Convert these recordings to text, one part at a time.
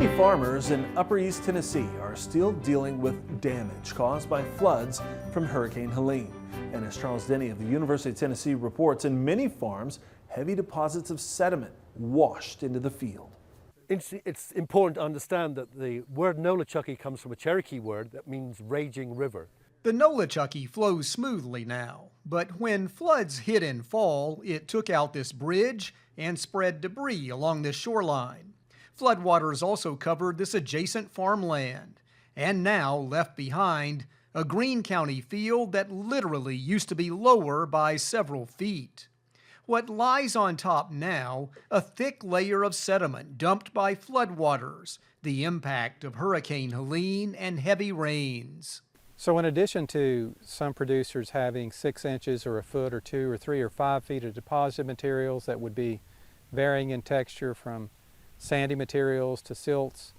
Many farmers in Upper East Tennessee are still dealing with damage caused by floods from Hurricane Helene. And as Charles Denny of the University of Tennessee reports, in many farms, heavy deposits of sediment washed into the field. It's important to understand that the word Nolichucky comes from a Cherokee word that means raging river. The Nolichucky flows smoothly now, but when floods hit in fall, it took out this bridge and spread debris along this shoreline. Floodwaters also covered this adjacent farmland, and now left behind a Greene County field that literally used to be lower by several feet. What lies on top now, a thick layer of sediment dumped by floodwaters, the impact of Hurricane Helene and heavy rains. So in addition to some producers having 6 inches or a foot or 2 or 3 or 5 feet of deposited materials that would be varying in texture from sandy materials to silts,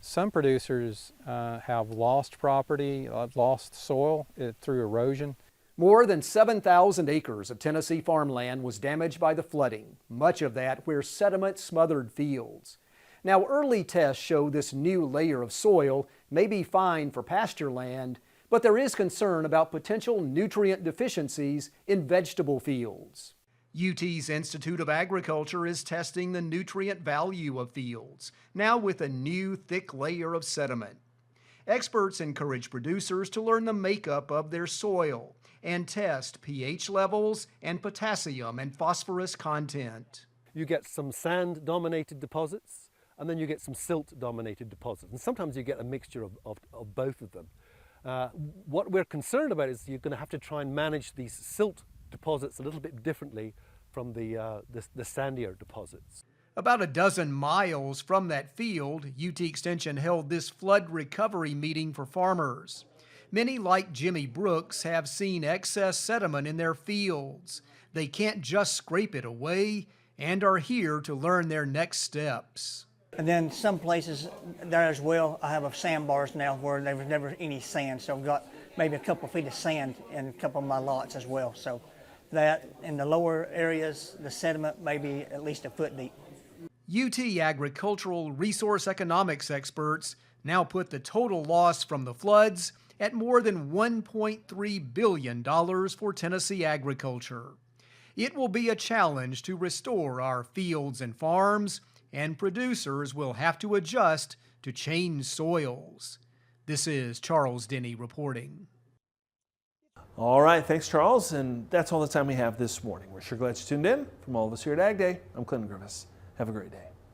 some producers have lost property, lost soil through erosion. More than 7,000 acres of Tennessee farmland was damaged by the flooding, much of that where sediment smothered fields. Now, early tests show this new layer of soil may be fine for pasture land, but there is concern about potential nutrient deficiencies in vegetable fields. UT's Institute of Agriculture is testing the nutrient value of fields, now with a new thick layer of sediment. Experts encourage producers to learn the makeup of their soil and test pH levels and potassium and phosphorus content. You get some sand-dominated deposits, and then you get some silt-dominated deposits. And sometimes you get a mixture of both of them. What we're concerned about is you're going to have to try and manage these silt deposits a little bit differently from the sandier deposits. About a dozen miles from that field, UT Extension held this flood recovery meeting for farmers. Many, like Jimmy Brooks, have seen excess sediment in their fields. They can't just scrape it away and are here to learn their next steps. And then some places there as well, I have sandbars now where there was never any sand, so I've got maybe a couple feet of sand in a couple of my lots as well. So that in the lower areas, the sediment may be at least a foot deep. UT agricultural resource economics experts now put the total loss from the floods at more than $1.3 billion for Tennessee agriculture. It will be a challenge to restore our fields and farms, and producers will have to adjust to change soils. This is Charles Denny reporting. All right, thanks, Charles. And that's all the time we have this morning. We're sure glad you tuned in. From all of us here at Ag Day, I'm Clinton Griffiths. Have a great day.